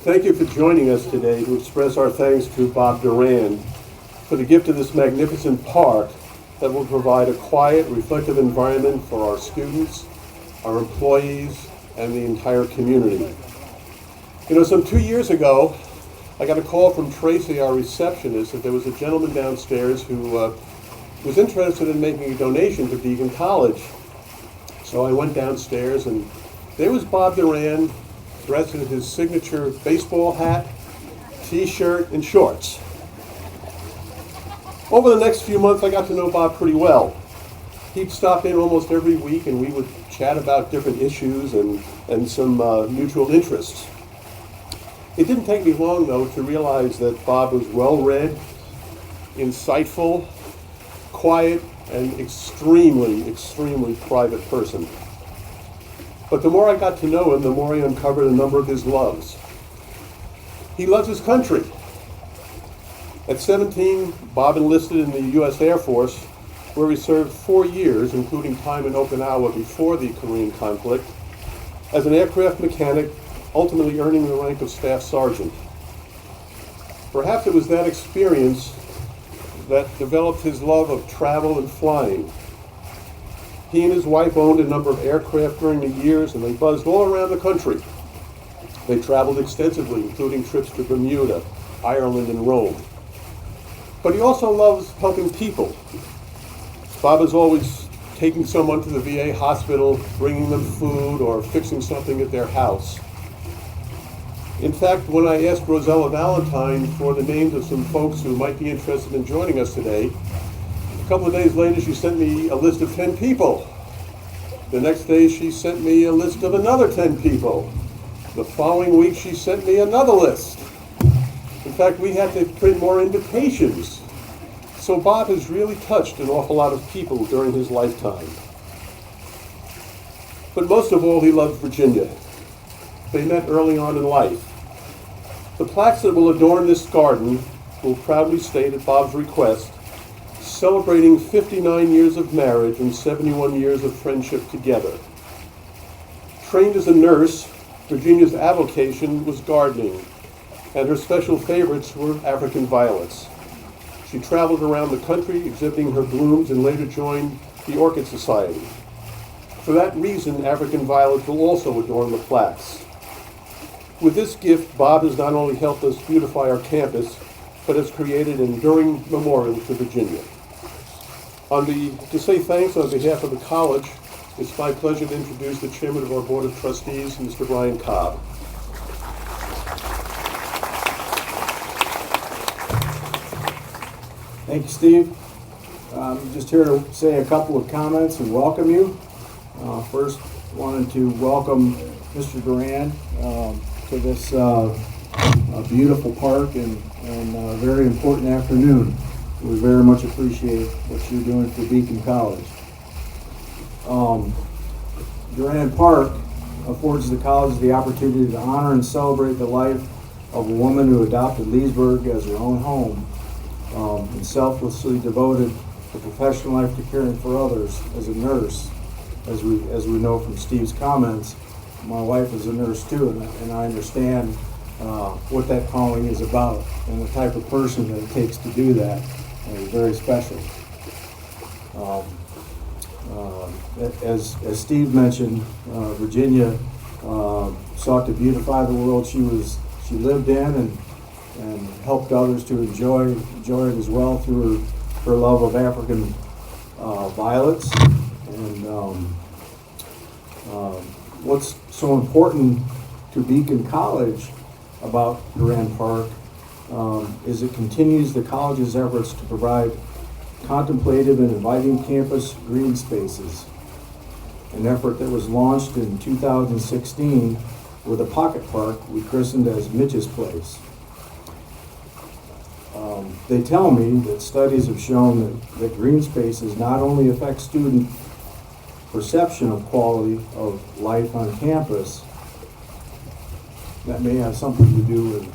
Thank you for joining us today to express our thanks to Bob Durand for the gift of this magnificent park that will provide a quiet, reflective environment for our students, our employees, and the entire community. You know, some 2 years ago, I got a call from Tracy, our receptionist, that there was a gentleman downstairs who was interested in making a donation to Beacon College. So I went downstairs and there was Bob Durand dressed in his signature baseball hat, t-shirt, and shorts. Over the next few months, I got to know Bob pretty well. He'd stop in almost every week and we would chat about different issues and some mutual interests. It didn't take me long, though, to realize that Bob was well-read, insightful, quiet, and extremely private person. But the more I got to know him, the more I uncovered a number of his loves. He loves his country. At 17, Bob enlisted in the U.S. Air Force, where he served 4 years, including time in Okinawa before the Korean conflict, as an aircraft mechanic, ultimately earning the rank of Staff Sergeant. Perhaps it was that experience that developed his love of travel and flying. He and his wife owned a number of aircraft during the years, and they buzzed all around the country. They traveled extensively, including trips to Bermuda, Ireland, and Rome. But he also loves helping people. Bob is always taking someone to the VA hospital, bringing them food, or fixing something at their house. In fact, when I asked Rosella Valentine for the names of some folks who might be interested in joining us today, a couple of days later she sent me a list of 10 people. The next day she sent me a list of another 10 people. The following week she sent me another list. In fact, we had to print more invitations. So Bob has really touched an awful lot of people during his lifetime. But most of all, he loves Virginia. They met early on in life. The plaques that will adorn this garden will proudly state, at Bob's request, celebrating 59 years of marriage and 71 years of friendship together. Trained as a nurse, Virginia's avocation was gardening, and her special favorites were African violets. She traveled around the country exhibiting her blooms and later joined the Orchid Society. For that reason, African violets will also adorn the plaques. With this gift, Bob has not only helped us beautify our campus, but has created an enduring memorial to Virginia. To say thanks on behalf of the college, it's my pleasure to introduce the chairman of our Board of Trustees, Mr. Brian Cobb. Thank you, Steve. I'm just here to say a couple of comments and welcome you. First, wanted to welcome Mr. Durand to this beautiful park and a very important afternoon. We very much appreciate what you're doing for Beacon College. Durand Park affords the college the opportunity to honor and celebrate the life of a woman who adopted Leesburg as her own home and selflessly devoted her professional life to caring for others as a nurse. As we know from Steve's comments, my wife is a nurse too, and I understand what that calling is about and the type of person that it takes to do that. And it's very special. As Steve mentioned, Virginia sought to beautify the world she lived in and helped others to enjoy it as well through her love of African violets. And what's so important to Beacon College about Durand Park is it continues the college's efforts to provide contemplative and inviting campus green spaces, an effort that was launched in 2016 with a pocket park we christened as Mitch's Place. They tell me that studies have shown that green spaces not only affect student perception of quality of life on campus, that may have something to do with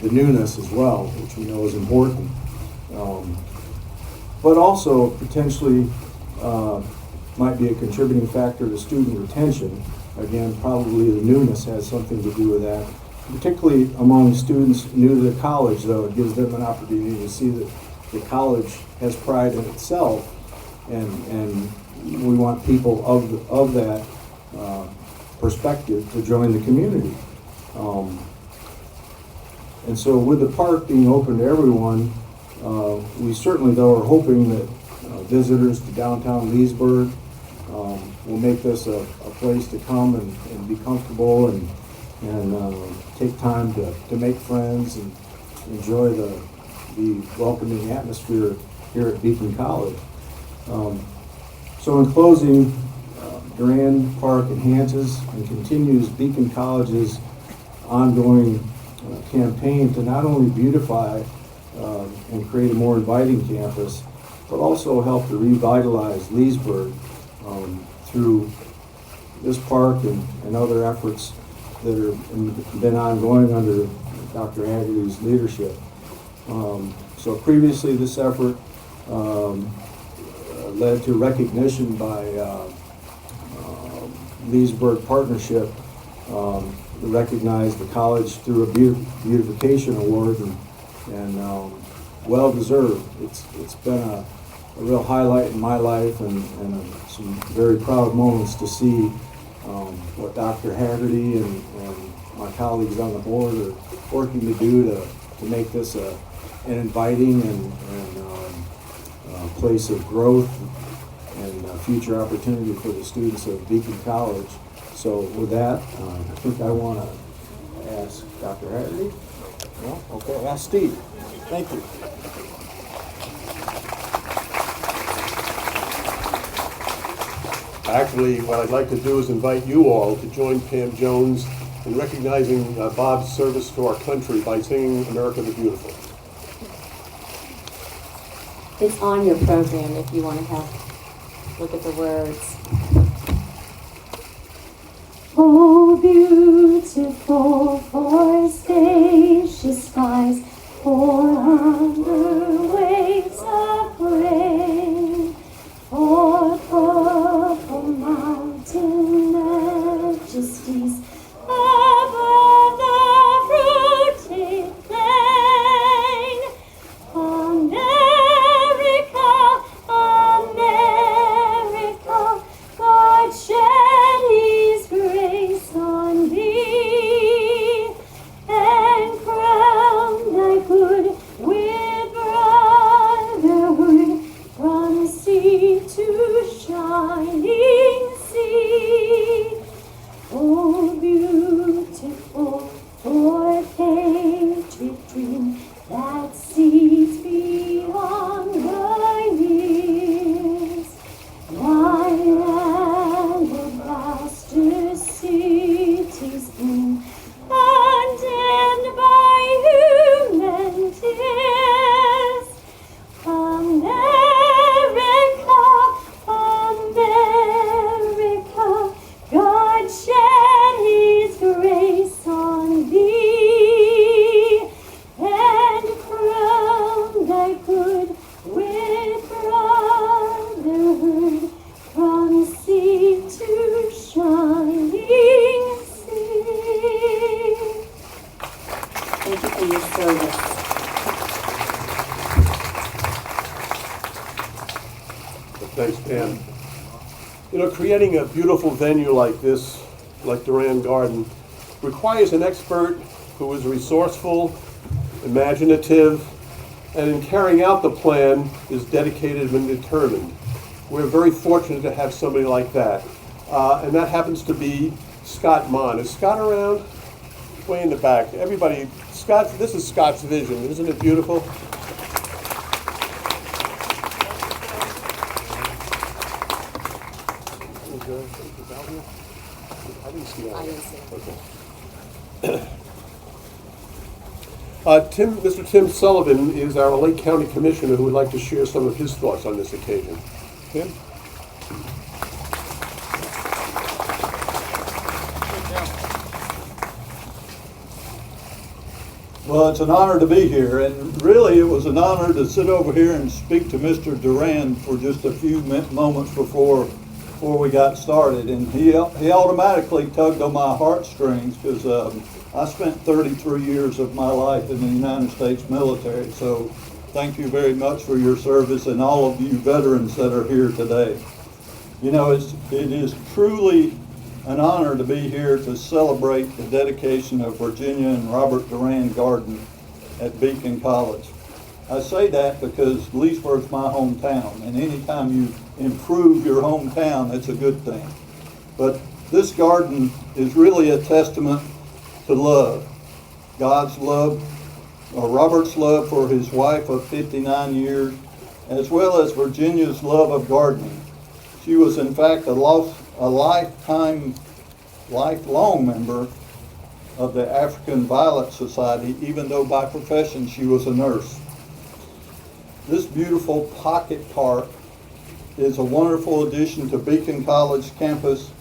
the newness as well, which we know is important. But also potentially might be a contributing factor to student retention. Again, probably the newness has something to do with that, particularly among students new to the college, though. It gives them an opportunity to see that the college has pride in itself, and we want people of that perspective to join the community. And so with the park being open to everyone, we certainly, though, are hoping that visitors to downtown Leesburg will make this a place to come and be comfortable and take time to make friends and enjoy the welcoming atmosphere here at Beacon College. So in closing, Durand Park enhances and continues Beacon College's ongoing campaign to not only beautify and create a more inviting campus, but also help to revitalize Leesburg through this park and other efforts that have been ongoing under Dr. Haggerty's leadership. So previously this effort led to recognition by Leesburg Partnership to recognize the college through a beautification award, and well deserved. It's been a real highlight in my life, and some very proud moments to see what Dr. Haggerty and my colleagues on the board are working to do to make this an inviting and place of growth and future opportunity for the students of Beacon College. So with that, I think I want to ask Dr. Haggerty. Well, okay, ask Steve. Thank you. Actually, what I'd like to do is invite you all to join Pam Jones in recognizing Bob's service to our country by singing America the Beautiful. It's on your program if you want to look at the words. Oh, beautiful for spacious skies, for under waves of rain, for purple mountain majesties above the fruited plain. America, God shed His grace on thee, and crown thy good with brotherhood from sea to shining sea. Oh, beautiful for patriot dream that sees beyond the years, thy land of vast cities boom, condemned by human tears. America, God shed His grace on thee, and crown thy good with brotherhood from sea to shining sea. Thank you for your service. Thanks, Pam. You know, creating a beautiful venue like this, like Durand Garden, requires an expert who is resourceful, imaginative, and in carrying out the plan is dedicated and determined. We're very fortunate to have somebody like that. And that happens to be Scott Mon. Is Scott around? Way in the back. Everybody, Scott, this is Scott's vision. Isn't it beautiful? I didn't see that. Okay. Mr. Tim Sullivan is our Lake County Commissioner who would like to share some of his thoughts on this occasion. Tim? Well, it's an honor to be here, and really it was an honor to sit over here and speak to Mr. Durand for just a few moments before before we got started, and he automatically tugged on my heartstrings because I spent 33 years of my life in the United States military. So thank you very much for your service and all of you veterans that are here today. You know, it is truly an honor to be here to celebrate the dedication of Virginia and Robert Durand Garden at Beacon College. I say that because Leesburg's my hometown, and anytime you improve your hometown, it's a good thing. But this garden is really a testament to love. God's love, or Robert's love for his wife of 59 years, as well as Virginia's love of gardening. She was in fact a lifelong member of the African Violet Society, even though by profession she was a nurse. This beautiful pocket park is a wonderful addition to Beacon College campus,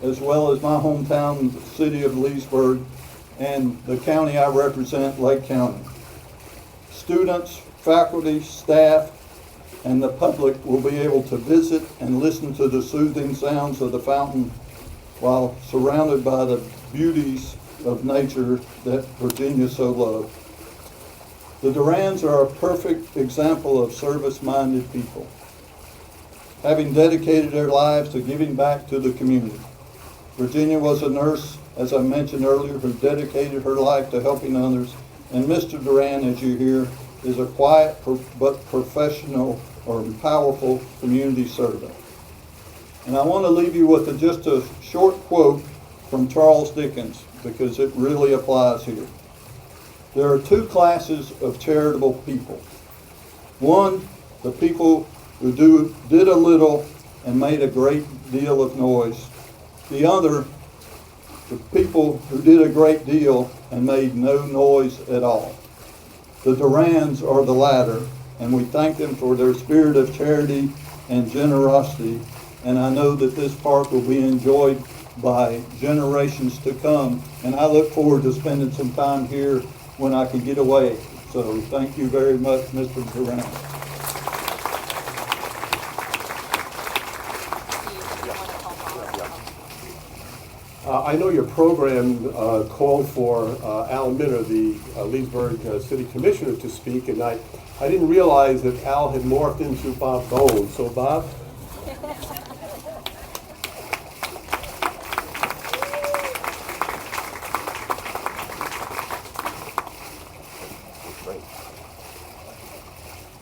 as well as my hometown, the city of Leesburg, and the county I represent, Lake County. Students, faculty, staff, and the public will be able to visit and listen to the soothing sounds of the fountain while surrounded by the beauties of nature that Virginia so loved. The Durands are a perfect example of service-minded people, having dedicated their lives to giving back to the community. Virginia was a nurse, as I mentioned earlier, who dedicated her life to helping others, and Mr. Durand, as you hear, is a quiet but professional or powerful community servant. And I want to leave you with just a short quote from Charles Dickens, because it really applies here. There are two classes of charitable people. One, the people who did a little and made a great deal of noise. The other, the people who did a great deal and made no noise at all. The Durands are the latter, and we thank them for their spirit of charity and generosity, and I know that this park will be enjoyed by generations to come, and I look forward to spending some time here when I can get away. So thank you very much, Mr. Durand. I know your program called for Al Minner, the Leesburg City Commissioner, to speak, and I didn't realize that Al had morphed into Bob Bone. So, Bob?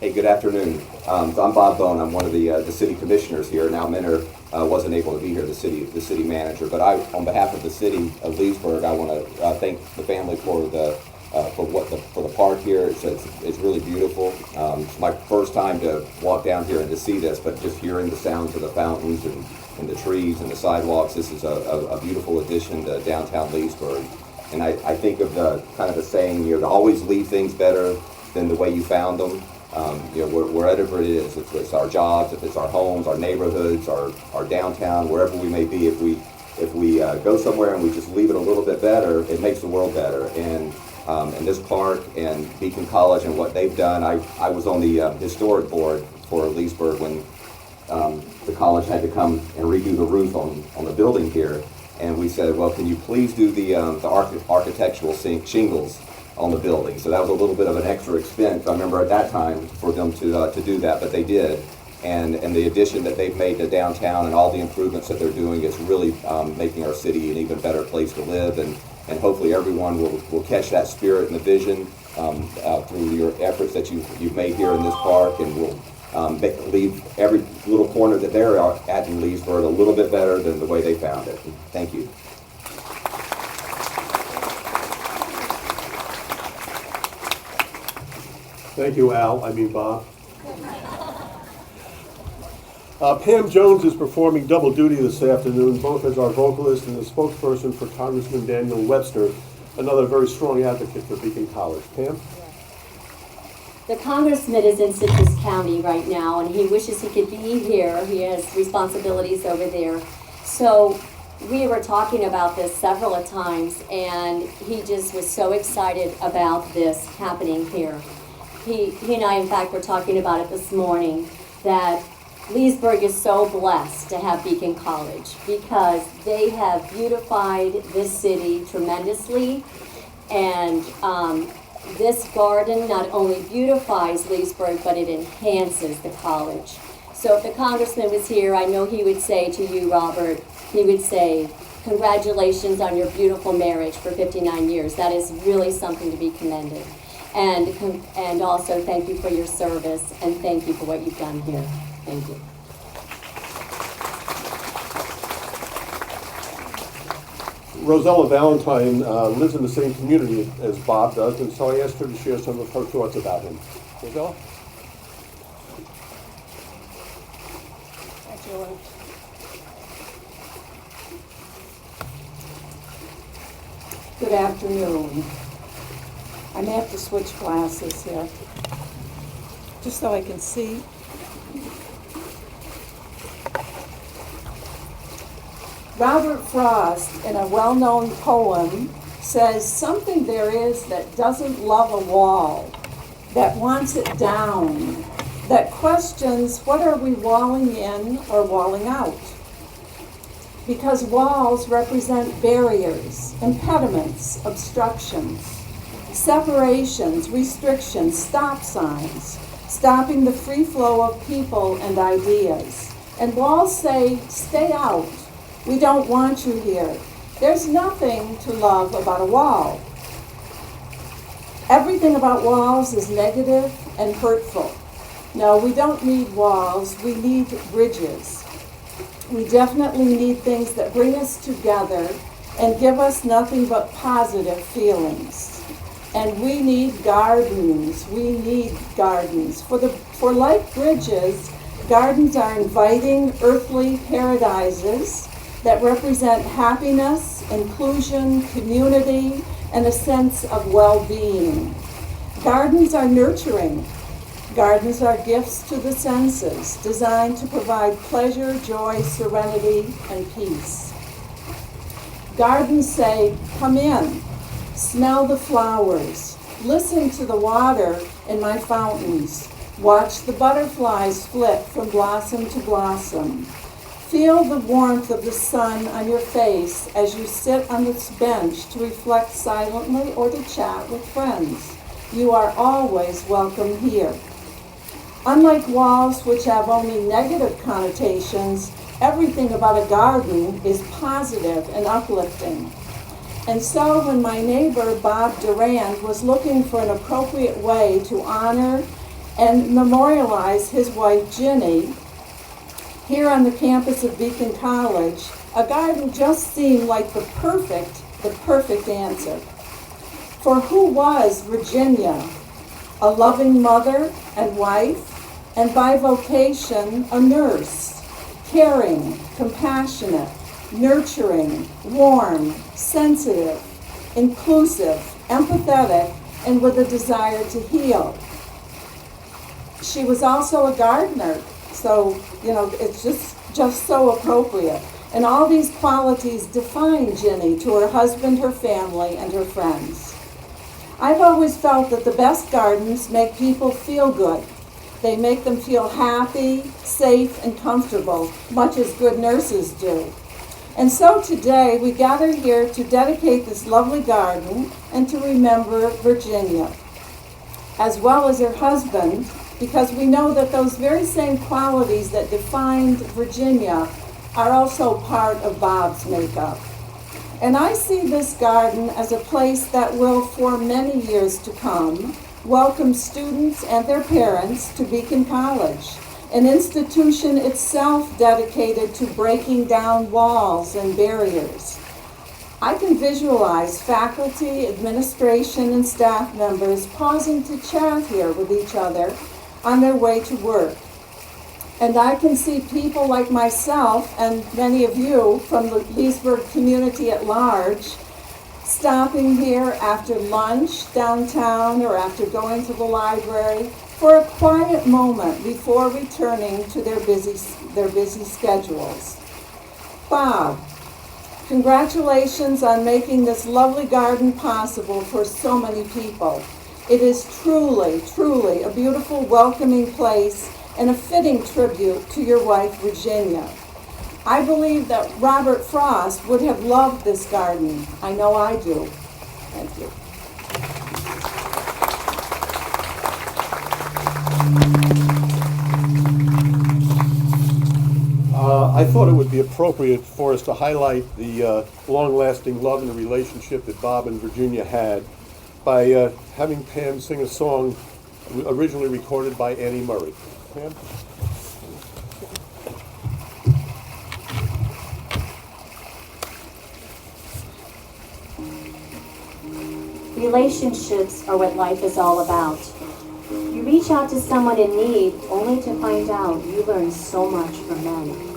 Hey, good afternoon. I'm Bob Bone. I'm one of the city commissioners here. Now Minner wasn't able to be here, the city manager. But on behalf of the city of Leesburg, I want to thank the family for the park here. It's really beautiful. It's my first time to walk down here and to see this, but just hearing the sounds of the fountains and the trees and the sidewalks, this is a beautiful addition to downtown Leesburg. And I think of the kind of the saying, to always leave things better than the way you found them. Wherever it is, if it's our jobs, if it's our homes, our neighborhoods, our downtown, wherever we may be, if we go somewhere and we just leave it a little bit better, it makes the world better. And this park and Beacon College and what they've done, I was on the historic board for Leesburg when the college had to come and redo the roof on the building here. And we said, well, can you please do the architectural shingles on the building? So that was a little bit of an extra expense, I remember at that time, for them to do that, but they did. And the addition that they've made to downtown and all the improvements that they're doing is really making our city an even better place to live, and hopefully everyone will catch that spirit and the vision through your efforts that you've made here in this park, and will leave every little corner that they're at in Leesburg a little bit better than the way they found it. Thank you. Thank you, Al. I mean, Bob. Pam Jones is performing double duty this afternoon, both as our vocalist and the spokesperson for Congressman Daniel Webster, another very strong advocate for Beacon College. Pam? The congressman is in Citrus County right now, and he wishes he could be here. He has responsibilities over there. So we were talking about this several times, and he just was so excited about this happening here. He and I, in fact, were talking about it this morning, that Leesburg is so blessed to have Beacon College because they have beautified this city tremendously. And this garden not only beautifies Leesburg, but it enhances the college. So if the congressman was here, I know he would say to you, Robert, he would say, congratulations on your beautiful marriage for 59 years. That is really something to be commended. And also thank you for your service and thank you for what you've done here. Thank you. Rosella Valentine lives in the same community as Bob does, and so I asked her to share some of her thoughts about him. Rosella? Thank you. Good afternoon. I may have to switch glasses here, just so I can see. Robert Frost, in a well-known poem, says, "Something there is that doesn't love a wall, that wants it down, that questions what are we walling in or walling out. Because walls represent barriers, impediments, obstructions, separations, restrictions, stop signs, stopping the free flow of people and ideas. And walls say, stay out. We don't want you here. There's nothing to love about a wall. Everything about walls is negative and hurtful. No, we don't need walls, we need bridges. We definitely need things that bring us together and give us nothing but positive feelings. And we need gardens. We need gardens. For like bridges, gardens are inviting earthly paradises that represent happiness, inclusion, community, and a sense of well-being. Gardens are nurturing. Gardens are gifts to the senses, designed to provide pleasure, joy, serenity, and peace. Gardens say, come in, smell the flowers, listen to the water in my fountains, watch the butterflies flit from blossom to blossom. Feel the warmth of the sun on your face as you sit on this bench to reflect silently or to chat with friends. You are always welcome here. Unlike walls, which have only negative connotations, everything about a garden is positive and uplifting. And so when my neighbor, Bob Durand, was looking for an appropriate way to honor and memorialize his wife, Ginny, here on the campus of Beacon College, a garden just seemed like the perfect answer. For who was Virginia? A loving mother and wife, and by vocation, a nurse, caring, compassionate, nurturing, warm, sensitive, inclusive, empathetic, and with a desire to heal. She was also a gardener, so, it's just so appropriate. And all these qualities define Ginny to her husband, her family, and her friends. I've always felt that the best gardens make people feel good. They make them feel happy, safe, and comfortable, much as good nurses do. And so today we gather here to dedicate this lovely garden and to remember Virginia, as well as her husband, because we know that those very same qualities that defined Virginia are also part of Bob's makeup. And I see this garden as a place that will, for many years to come, welcome students and their parents to Beacon College, an institution itself dedicated to breaking down walls and barriers. I can visualize faculty, administration, and staff members pausing to chat here with each other on their way to work. And I can see people like myself and many of you from the Leesburg community at large stopping here after lunch downtown or after going to the library for a quiet moment before returning to their busy schedules. Bob, congratulations on making this lovely garden possible for so many people. It is truly, truly a beautiful, welcoming place, and a fitting tribute to your wife, Virginia. I believe that Robert Frost would have loved this garden. I know I do. Thank you. I thought it would be appropriate for us to highlight the long-lasting love and relationship that Bob and Virginia had by having Pam sing a song originally recorded by Annie Murray. Pam? Relationships are what life is all about. You reach out to someone in need only to find out you learn so much from them.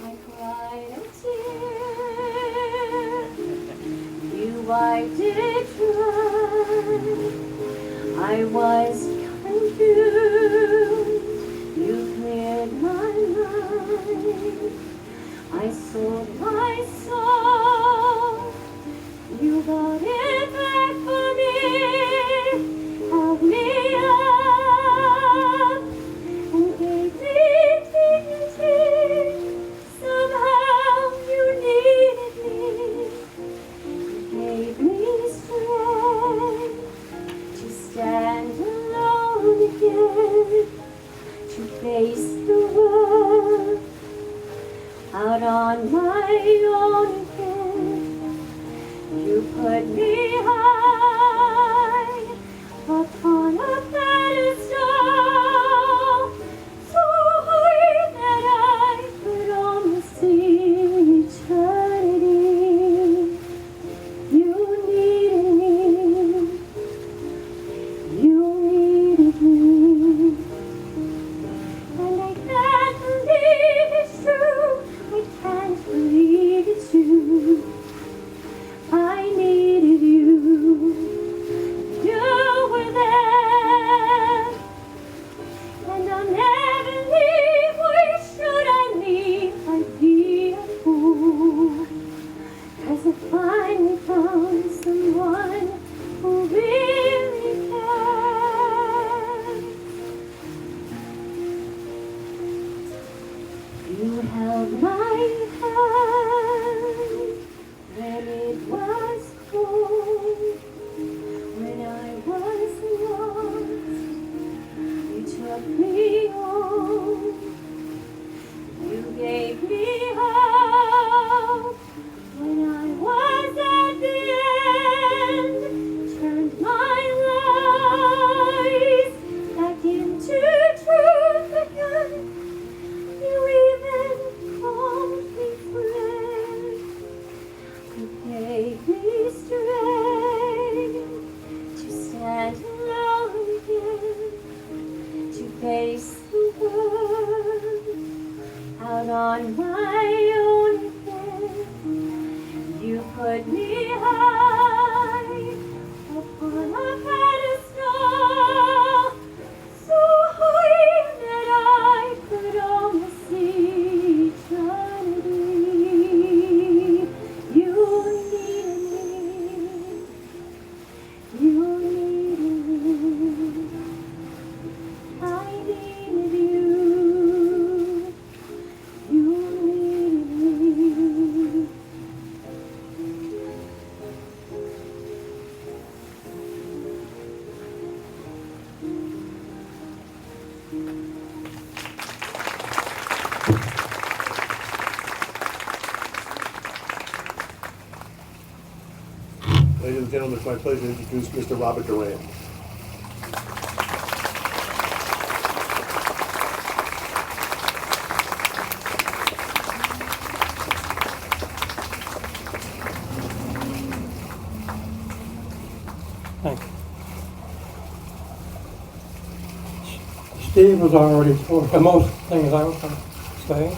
I cried a tear, you wiped it dry. I was confused, you cleared my mind. I sold my soul, you got it back for me. Held me up and gave me dignity. Somehow you needed me. You gave me strength to stand alone again, to face the world out on my own again. You put me high upon a pedestal, so high that I could almost see eternity. You needed me. You needed me. And I can't believe it's true. I can't believe it's you. I needed you. You were there. And I'll never leave. Why should I leave? I'd be a fool. 'Cause I finally found someone who really cares. You held my hand when it was cold, when I was lost. You took me home. You gave me hope when I was at the end. Turned my lies back into truth again. You even called me friend. You gave me strength to stand alone again, to face the world out on my own again. You put me high upon a pedestal, so high that I could almost see eternity. You needed me. You needed me. I needed you. You needed me. Ladies and gentlemen, it's my pleasure to introduce Mr. Robert Durand. Thank you. Steve has already told the most things I was going to say,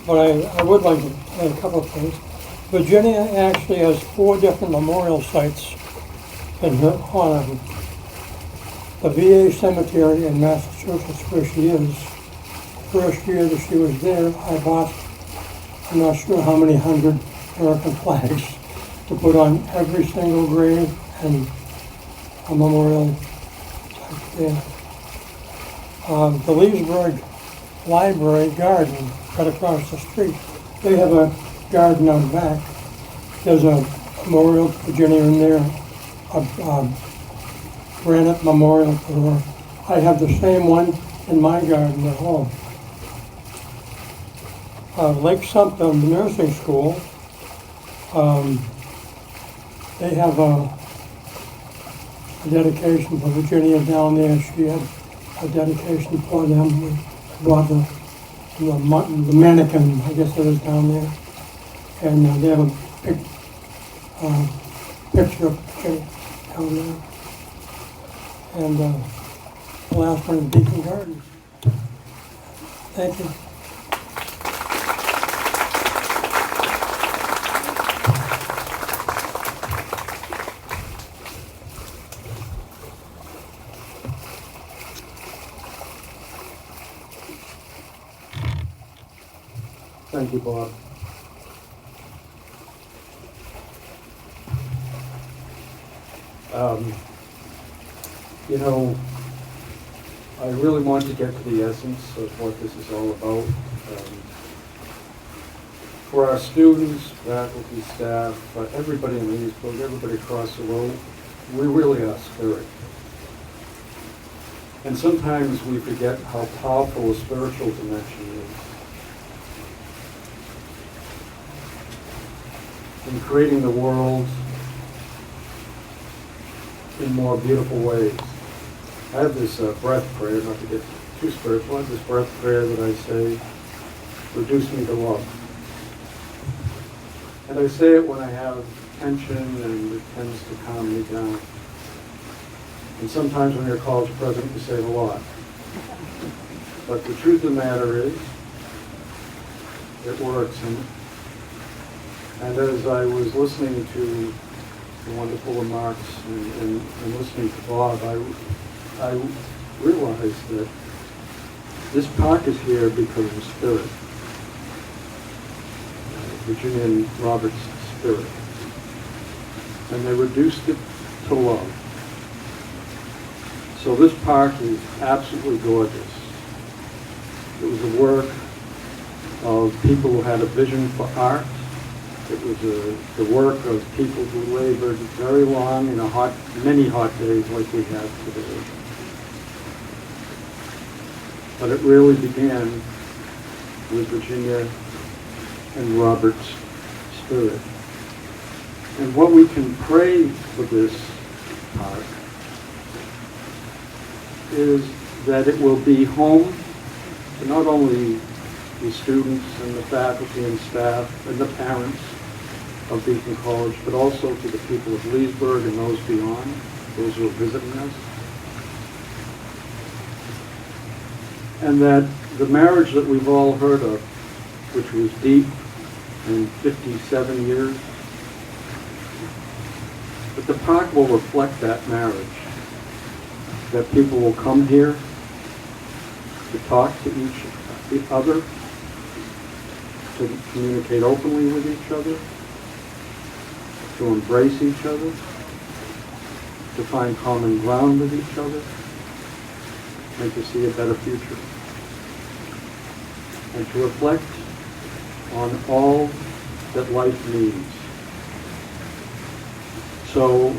but I would like to say a couple of things. Virginia actually has 4 different memorial sites in her honor. The VA cemetery in Massachusetts, where she is. First year that she was there, I bought, I'm not sure how many hundred American flags to put on every single grave and a memorial Yeah. The Leesburg Library Garden, right across the street, they have a garden out back. There's a memorial to Virginia in there, a granite memorial to her. I have the same one in my garden at home. Lake Sumpter Nursing School, they have a dedication for Virginia down there. She had a dedication for them. We brought the mannequin, I guess it is, down there. And they have a big picture of Virginia down there. And the last one is Beacon Gardens. Thank you. Thank you, Bob. You know, I really want to get to the essence of what this is all about. For our students, faculty, staff, everybody in Leesburg, everybody across the road, we really are spirit. And sometimes we forget how powerful a spiritual dimension is in creating the world in more beautiful ways. I have this breath prayer, not to get too spiritual, I have this breath prayer that I say, reduce me to love. And I say it when I have tension and it tends to calm me down. And sometimes when you're a college president, you say it a lot. But the truth of the matter is, it works. And as I was listening to the wonderful remarks and listening to Bob, I realized that this park is here because of the spirit, Virginia and Robert's spirit. And they reduced it to love. So this park is absolutely gorgeous. It was a work of people who had a vision for art. It was the work of people who labored very long in many hot days like we have today. But it really began with Virginia and Robert's spirit. And what we can pray for this park is that it will be home to not only the students and the faculty and staff and the parents of Beacon College, but also to the people of Leesburg and those beyond, those who are visiting us. And that the marriage that we've all heard of, which was deep in 57 years, that the park will reflect that marriage, that people will come here to talk to each other, to communicate openly with each other, to embrace each other, to find common ground with each other, and to see a better future. And to reflect on all that life needs. So,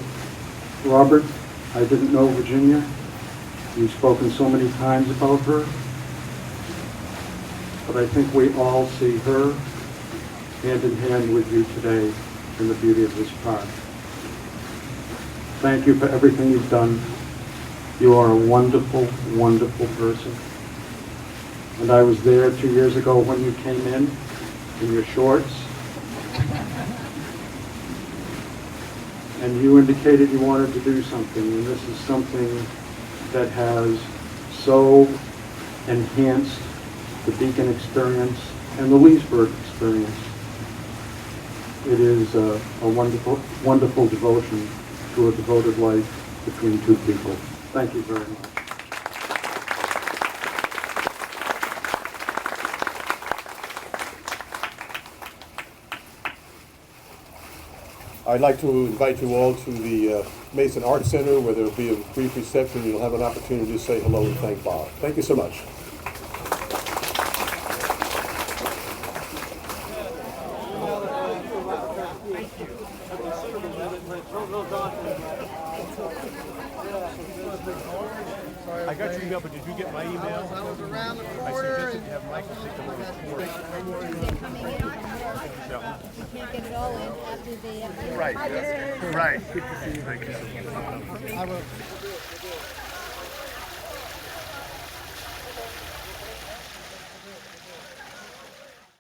Robert, I didn't know Virginia. You've spoken so many times about her. But I think we all see her hand in hand with you today in the beauty of this park. Thank you for everything you've done. You are a wonderful, wonderful person. And I was there 2 years ago when you came in your shorts. And you indicated you wanted to do something, and this is something that has so enhanced the Beacon experience and the Leesburg experience. It is a wonderful, wonderful devotion to a devoted life between two people. Thank you very much. I'd like to invite you all to the Mason Art Center, where there'll be a brief reception. You'll have an opportunity to say hello and thank Bob. Thank you so much. I got your email, but did you get my email? I was around the I corner. suggested to have Michael take a little report. They're coming in. You can't get it all in after the. Right, right. Thank you so much.